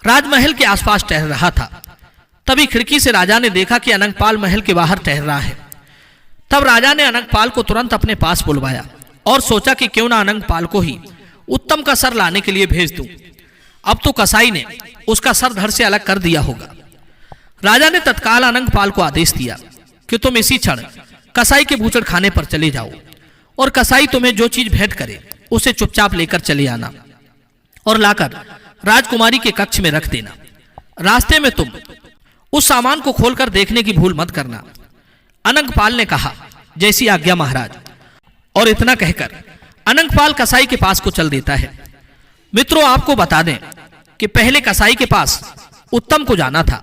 राजमहल के आसपास टहल रहा था। तभी खिड़की से राजा ने देखा कि अनंगपाल महल के बाहर टहल रहा है। तब राजा ने अनंगपाल को तुरंत अपने पास बुलवाया और सोचा कि क्यों ना अनंगपाल को ही उत्तम का सर लाने के लिए भेज दूं। अब तो कसाई ने उसका सर धड़ से अलग कर दिया होगा। राजा ने तत्काल अनंगपाल को आदेश दिया कि तुम इसी क्षण कसाई के बूचड़ खाने पर चले जाओ और कसाई तुम्हें जो चीज भेंट करे उसे चुपचाप लेकर चले आना और लाकर राजकुमारी के कक्ष में रख देना। रास्ते में तुम उस सामान को खोलकर देखने की भूल मत करना। अनंगपाल ने कहा, जैसी आज्ञा महाराज। और इतना कहकर अनंगपाल कसाई के पास को चल देता है। मित्रों, आपको बता दें कि पहले कसाई के पास उत्तम को जाना था,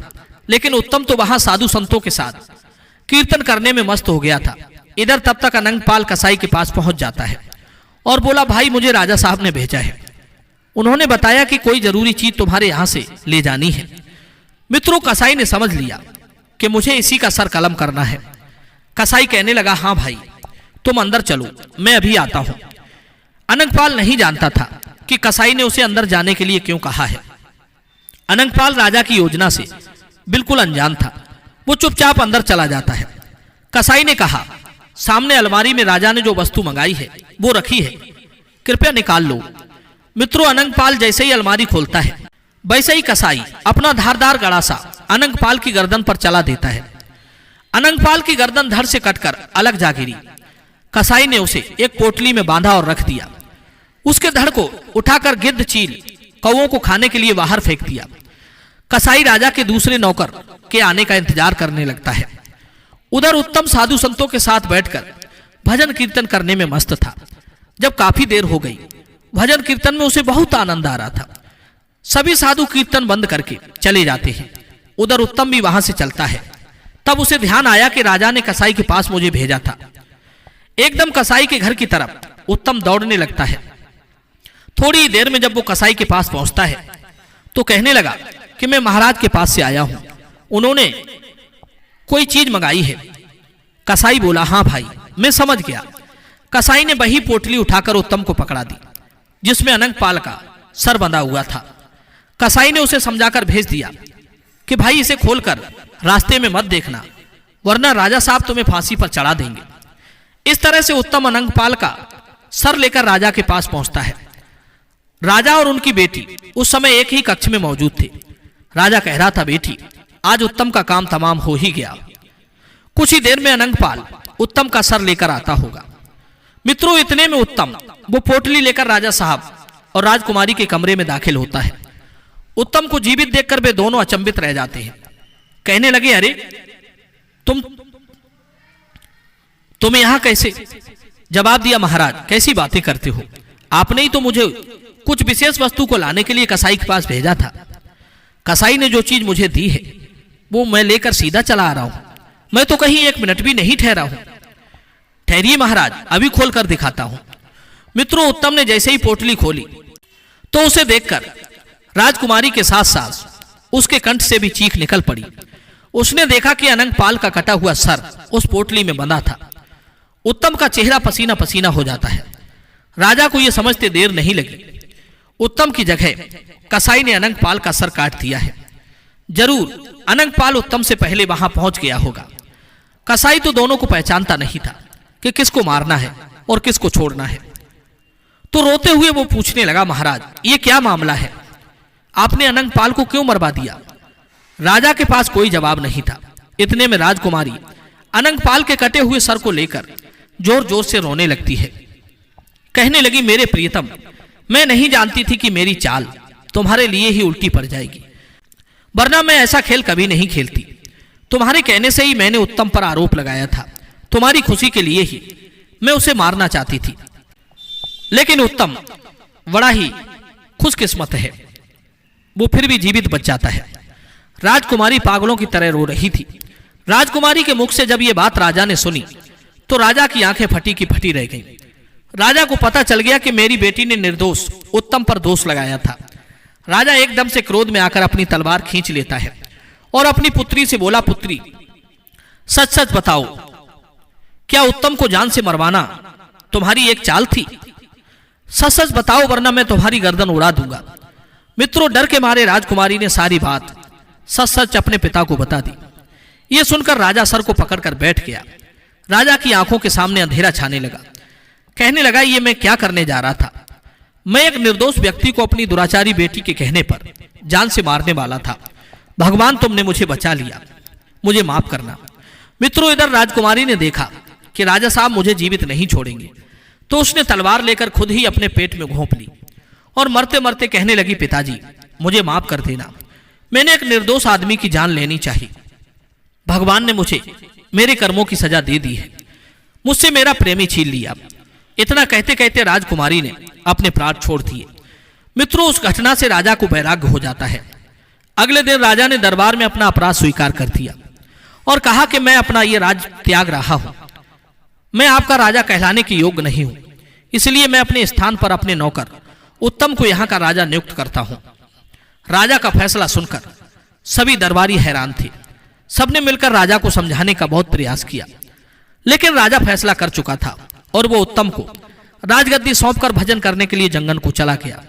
लेकिन उत्तम तो वहां साधु संतों के साथ कीर्तन करने में मस्त हो गया था। इधर तब तक अनंगपाल कसाई के पास पहुंच जाता है और बोला, भाई मुझे राजा साहब ने भेजा है। उन्होंने बताया कि कोई जरूरी चीज तुम्हारे यहां से ले जानी है। मित्रों, कसाई ने समझ लिया कि मुझे इसी का सर कलम करना है। कसाई कहने लगा, हाँ भाई तुम अंदर चलो, मैं अभी आता हूं। अनंगपाल नहीं जानता था कि कसाई ने उसे अंदर जाने के लिए क्यों कहा है। अनंगपाल राजा की योजना से बिल्कुल अनजान था। वो चुपचाप अंदर चला जाता है। कसाई ने कहा, सामने अलमारी में राजा ने जो वस्तु मंगाई है वो रखी है, कृपया निकाल लो। मित्रों, अनंगपाल जैसे ही अलमारी खोलता है वैसे ही कसाई अपना धारदार गड़ासा अनंगपाल की गर्दन पर चला देता है। अनंगपाल की गर्दन धड़ से कटकर अलग जा गिरी। कसाई ने उसे एक पोटली में बांधा और रख दिया। उसके धड़ को उठाकर गिद्ध चील कौओं को खाने के लिए बाहर फेंक दिया। कसाई राजा के दूसरे नौकर के आने का इंतजार करने लगता है। उधर उत्तम साधु संतों के साथ बैठकर भजन कीर्तन करने में मस्त था। जब काफी देर हो गई, भजन कीर्तन में उसे बहुत आनंद आ रहा था। सभी साधु कीर्तन बंद करके चले जाते हैं। उधर उत्तम भी वहां से चलता है। तब उसे ध्यान आया कि राजा ने कसाई के पास मुझे भेजा था। एकदम कसाई के घर की तरफ उत्तम दौड़ने लगता है। थोड़ी देर में जब वो कसाई के पास पहुंचता है तो कहने लगा कि मैं महाराज के पास से आया हूं, उन्होंने कोई चीज मंगाई है। कसाई बोला, हाँ भाई मैं समझ गया। कसाई ने वही पोटली उठाकर उत्तम को पकड़ा दी जिसमें अनंगपाल का सर बंधा हुआ था। कसाई ने उसे समझाकर भेज दिया कि भाई इसे खोलकर रास्ते में मत देखना, वरना राजा साहब तुम्हें फांसी पर चढ़ा देंगे। इस तरह से उत्तम अनंगपाल का सर लेकर राजा के पास पहुंचता है। राजा और उनकी बेटी उस समय एक ही कक्ष में मौजूद थे। राजा कह रहा था, बेटी आज उत्तम का काम तमाम हो ही गया। कुछ ही देर में अनंगपाल उत्तम का सर लेकर आता होगा। मित्रों, इतने में उत्तम वो पोटली लेकर राजा साहब और राजकुमारी के कमरे में दाखिल होता है। उत्तम को जीवित देखकर वे दोनों अचंभित रह जाते हैं। कहने लगे, अरे तुम यहां कैसे? जवाब दिया, महाराज कैसी बातें करते हो, आपने ही तो मुझे कुछ विशेष वस्तु को लाने के लिए कसाई के पास भेजा था। कसाई ने जो चीज मुझे दी है वो मैं लेकर सीधा चला आ रहा हूं। मैं तो कहीं एक मिनट भी नहीं ठहरा हूं। ठहरिए महाराज, अभी खोल कर दिखाता हूं। मित्रों, उत्तम ने जैसे ही पोटली खोली तो उसे देखकर राजकुमारी के साथ साथ उसके कंठ से भी चीख निकल पड़ी। उसने देखा कि अनंगपाल का कटा हुआ सर उस पोटली में बंधा था। उत्तम का चेहरा पसीना पसीना हो जाता है। राजा को यह समझते देर नहीं लगी। उत्तम की जगह कसाई ने अनंगपाल का सर काट दिया है। जरूर अनंगपाल उत्तम से पहले वहां पहुंच गया होगा। कसाई तो दोनों को पहचानता नहीं था कि किसको मारना है और किसको छोड़ना है। तो रोते हुए वो पूछने लगा, महाराज ये क्या मामला है, आपने अनंगपाल को क्यों मरवा दिया? राजा के पास कोई जवाब नहीं था। इतने में राजकुमारी अनंगपाल के कटे हुए सर को लेकर जोर जोर से रोने लगती है। कहने लगी, मेरे प्रियतम, मैं नहीं जानती थी कि मेरी चाल तुम्हारे लिए ही उल्टी पड़ जाएगी, वरना मैं ऐसा खेल कभी नहीं खेलती। तुम्हारे कहने से ही मैंने उत्तम पर आरोप लगाया था। तुम्हारी खुशी के लिए ही मैं उसे मारना चाहती थी, लेकिन उत्तम बड़ा ही खुशकिस्मत है, वो फिर भी जीवित बच जाता है। राजकुमारी पागलों की तरह रो रही थी। राजकुमारी के मुख से जब ये बात राजा ने सुनी तो राजा की आंखें फटी की फटी रह गईं। राजा को पता चल गया कि मेरी बेटी ने निर्दोष उत्तम पर दोष लगाया था। राजा एकदम से क्रोध में आकर अपनी तलवार खींच लेता है और अपनी पुत्री से बोला, पुत्री सच सच बताओ, क्या उत्तम को जान से मरवाना तुम्हारी एक चाल थी? सच सच बताओ, वरना मैं तुम्हारी गर्दन उड़ा दूंगा। मित्रों, डर के मारे राजकुमारी ने सारी बात सच सच अपने पिता को बता दी। यह सुनकर राजा सर को पकड़कर बैठ गया। राजा की आंखों के सामने अंधेरा छाने लगा। कहने लगा, ये मैं क्या करने जा रहा था? मैं एक निर्दोष व्यक्ति को अपनी दुराचारी बेटी के कहने पर जान से मारने वाला था। भगवान तुमने मुझे बचा लिया, मुझे माफ करना। मित्रों, इधर राजकुमारी ने देखा कि राजा साहब मुझे जीवित नहीं छोड़ेंगे। तो उसने तलवार लेकर खुद ही अपने पेट में घोंप ली और मरते मरते कहने लगी, पिताजी मुझे माफ कर देना, मैंने एक निर्दोष आदमी की जान लेनी चाहिए। भगवान ने मुझे मेरे कर्मों की सजा दे दी है, मुझसे मेरा प्रेमी छीन लिया। इतना कहते कहते राजकुमारी ने अपने प्राण छोड़ दिए। मित्रों, उस घटना से राजा को वैराग्य हो जाता है। अगले दिन राजा ने दरबार में अपना अपराध स्वीकार कर दिया और कहा कि मैं अपना ये राज त्याग रहा हूं, मैं आपका राजा कहलाने के योग्य नहीं हूं, इसलिए मैं अपने स्थान पर अपने नौकर उत्तम को यहां का राजा नियुक्त करता हूं। राजा का फैसला सुनकर सभी दरबारी हैरान थे। सबने मिलकर राजा को समझाने का बहुत प्रयास किया, लेकिन राजा फैसला कर चुका था और वो उत्तम को राजगद्दी सौंपकर भजन करने के लिए जंगल को चला गया।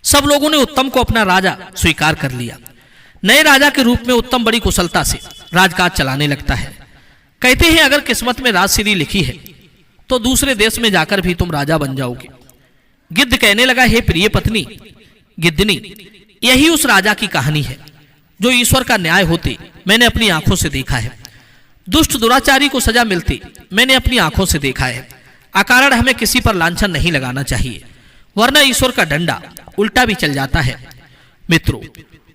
सब लोगों ने उत्तम को अपना राजा स्वीकार कर लिया। नए राजा के रूप में उत्तम बड़ी कुशलता से राजकाज चलाने लगता है। कहते हैं अगर किस्मत में राजश्री लिखी है तो दूसरे देश में जाकर भी तुम राजा बन जाओगे। गिद्ध कहने लगा, हे प्रिय पत्नी गिद्धनी, यही उस राजा की कहानी है जो ईश्वर का न्याय होते मैंने अपनी आंखों से देखा है। दुष्ट दुराचारी को सजा मिलती मैंने अपनी आंखों से देखा है। अकारण हमें किसी पर लांछन नहीं लगाना चाहिए, वरना ईश्वर का डंडा उल्टा भी चल जाता है। मित्रों,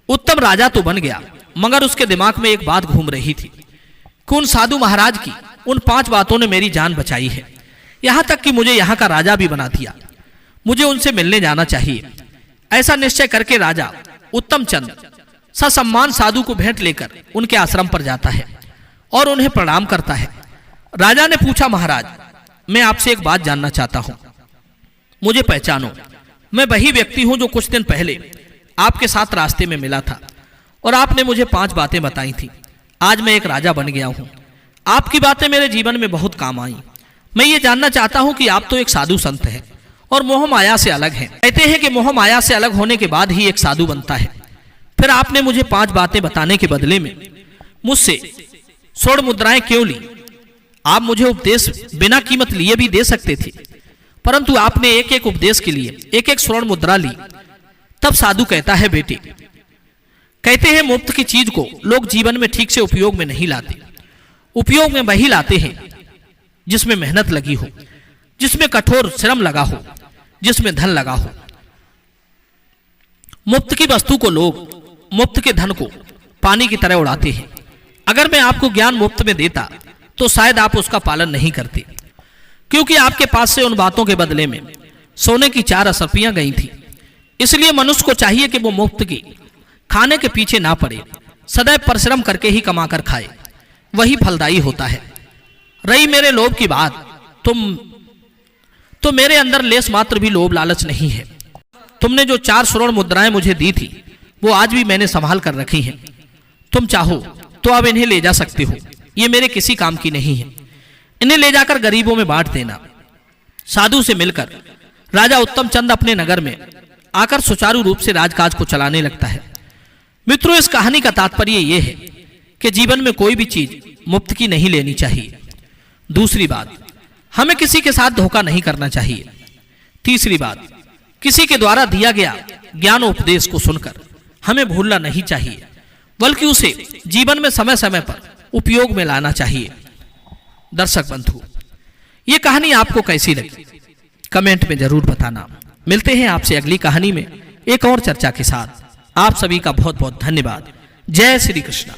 उत्तम राजा तो बन गया, मगर उसके दिमाग में एक बात घूम रही थी कि उन साधु महाराज की उन 5 बातों ने मेरी जान बचाई है, यहां तक कि मुझे यहां का राजा भी बना दिया। मुझे उनसे मिलने जाना चाहिए। ऐसा निश्चय करके राजा उत्तम चंद ससम्मान साधु को भेंट लेकर उनके आश्रम पर जाता है और उन्हें प्रणाम करता है। राजा ने पूछा, महाराज मैं आपसे एक बात जानना चाहता हूं, मुझे पहचानो। मैं वही व्यक्ति हूं जो कुछ दिन पहले आपके साथ रास्ते में मिला था और आपने मुझे 5 बातें बताई थी। आज मैं एक राजा बन गया हूं, आपकी बातें मेरे जीवन में बहुत काम आई। मैं ये जानना चाहता हूं कि आप तो एक साधु संत हैं और मोह माया से अलग हैं। कहते हैं कि मोह माया से अलग होने के बाद ही एक साधु बनता है। फिर आपने मुझे 5 बातें बताने के बदले में मुझसे स्वर्ण मुद्राएं क्यों ली? आप मुझे उपदेश बिना कीमत लिए भी दे सकते थे, परंतु आपने एक एक उपदेश के लिए एक एक स्वर्ण मुद्रा ली। तब साधु कहता है, बेटे कहते हैं मुफ्त की चीज को लोग जीवन में ठीक से उपयोग में नहीं लाते। उपयोग में वही लाते हैं जिसमें मेहनत लगी हो, जिसमें कठोर श्रम लगा हो, जिसमें धन लगा हो। मुफ्त की वस्तु को लोग मुफ्त के धन को पानी की तरह उड़ाते हैं। अगर मैं आपको ज्ञान मुफ्त में देता तो शायद आप उसका पालन नहीं करते, क्योंकि आपके पास से उन बातों के बदले में सोने की 4 असरफियां गई थी। इसलिए मनुष्य को चाहिए कि वो मुफ्त की खाने के पीछे ना पड़े, सदैव परिश्रम करके ही कमाकर खाए, वही फलदायी होता है। रही मेरे लोभ की बात, तो मेरे अंदर लेस मात्र भी लोभ लालच नहीं है। तुमने जो 4 स्वर्ण मुद्राएं मुझे दी थी वो आज भी मैंने संभाल कर रखी हैं। तुम चाहो तो अब इन्हें ले जा सकते हो, ये मेरे किसी काम की नहीं है। इन्हें ले जाकर गरीबों में बांट देना। साधु से मिलकर राजा उत्तम चंद अपने नगर में आकर सुचारू रूप से राजकाज को चलाने लगता है। मित्रों, इस कहानी का तात्पर्य यह है कि जीवन में कोई भी चीज मुफ्त की नहीं लेनी चाहिए। दूसरी बात, हमें किसी के साथ धोखा नहीं करना चाहिए। तीसरी बात, किसी के द्वारा दिया गया ज्ञान उपदेश को सुनकर हमें भूलना नहीं चाहिए, बल्कि उसे जीवन में समय समय पर उपयोग में लाना चाहिए। दर्शक बंधु, ये कहानी आपको कैसी लगी कमेंट में जरूर बताना। मिलते हैं आपसे अगली कहानी में एक और चर्चा के साथ। आप सभी का बहुत बहुत धन्यवाद। जय श्री कृष्ण।